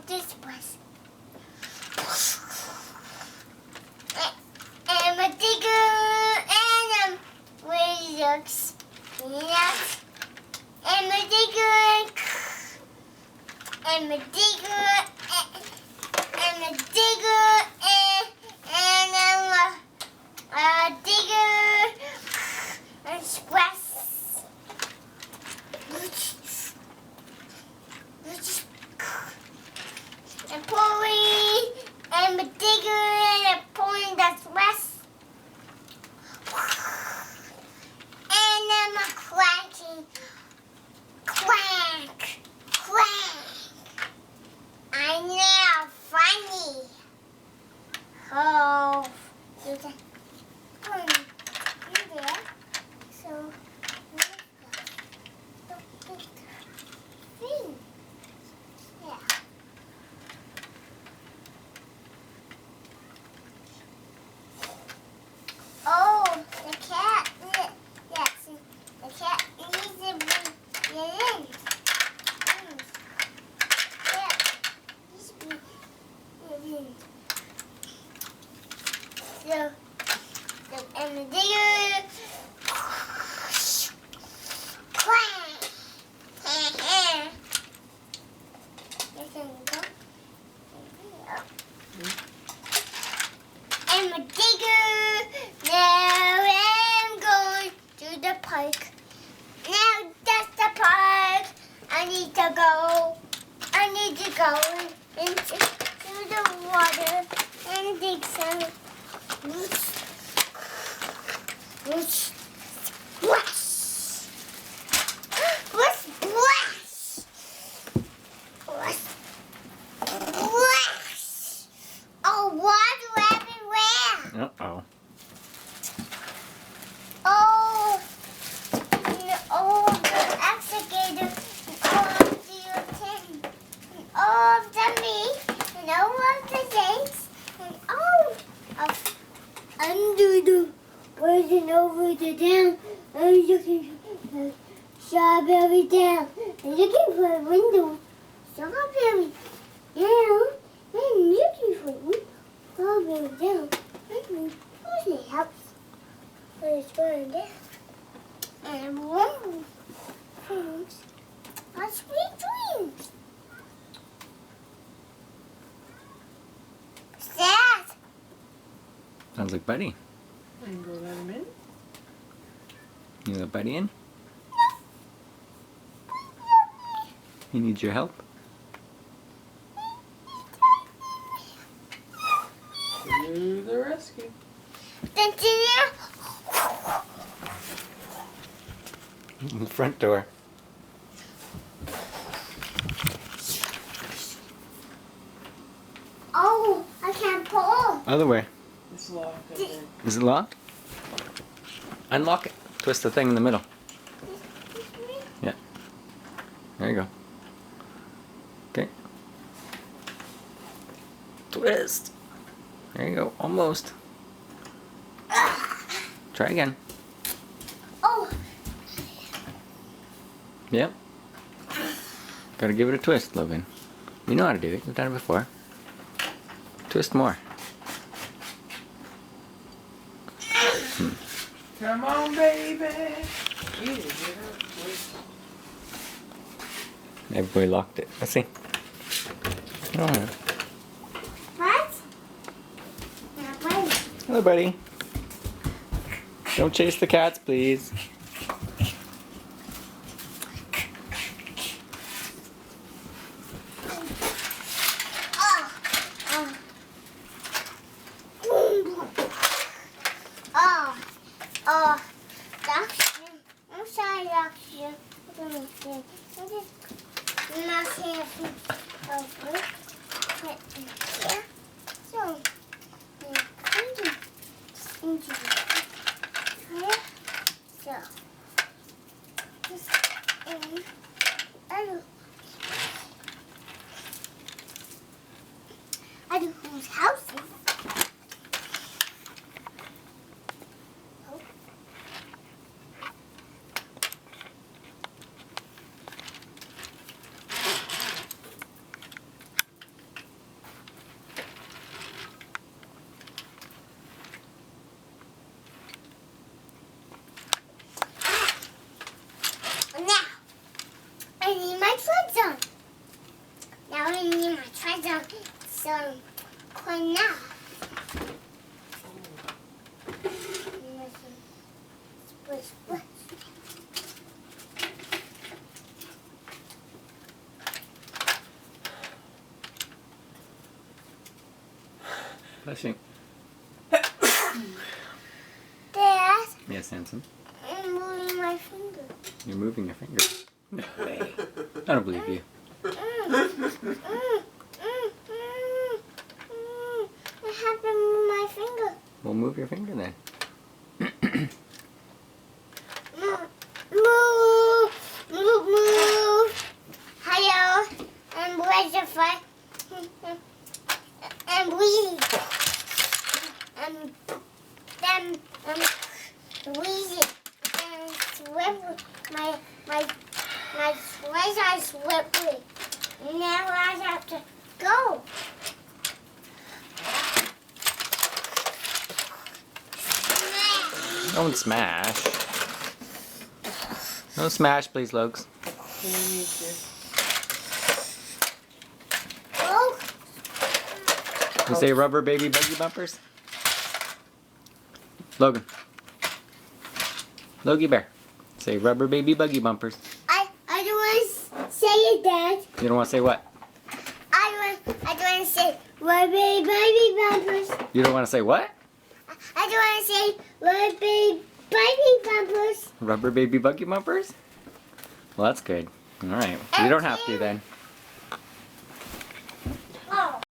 this was. And a digger and razors. And a digger and a digger and a digger and a digger and express. And pulling and a digger and a pulling that's west. And I'm a cracking. Quack, quack. I know, funny. Oh, there's a pony in there. So, thing. Yeah. Oh, the cat. Yes, the cat needs to be in. So, and the digger, quack, and the digger, now I'm going to the park. Now that's the park. I need to go into the water and dig some. Splash! Splash! Splash! Oh, water everywhere! Uh-oh. Oh, the excavator, all of the tin, and all of the meat, and all of the things, and all of under the and over the down, I'm looking for strawberry down, I'm looking for a window, strawberry down, I'm looking for a window, strawberry down, who's the house? But it's going down. And one things are sweet dreams. What's that? Sounds like Buddy. I can go let him in. You let Buddy in? He needs your help? To the rescue. The front door. Oh, I can't pull. Other way. It's locked, I think. Is it locked? Unlock it. Twist the thing in the middle. Yeah. There you go. Okay. Twist. There you go. Almost. Try again. Oh. Yep. Gotta give it a twist, Logan. You know how to do it. You've done it before. Twist more. Come on, baby. You need to get her a twist. Everybody locked it. Let's see. Oh, yeah. What? Now, wait. Hello, buddy. Don't chase the cats, please. Oh, that's I'm sorry, doctor. Not here. Yeah. So, into here. So, just in. I do whose houses. I need my treads on. Now I need my treads on. So, clean now. Splish, splish. Blessing. Dad, Yes, Hanson. I'm moving my finger. You're moving your finger. No way. I don't believe you. I have to move my finger. Well, move your finger then. Move. Hello. And where's the fire? And we. And then wheezy. And swim. My legs are slippery. Now I have to go. Don't smash. No smash, please, Logs. Oh. You say rubber baby buggy bumpers? Logan. Logie Bear. Say rubber baby buggy bumpers. I don't want to say it, Dad. You don't want to say what? I don't want to say rubber baby bumpers. You don't want to say what? I don't want to say rubber baby bumpers. Rubber baby buggy bumpers? Well, that's good. All right. You don't have to then.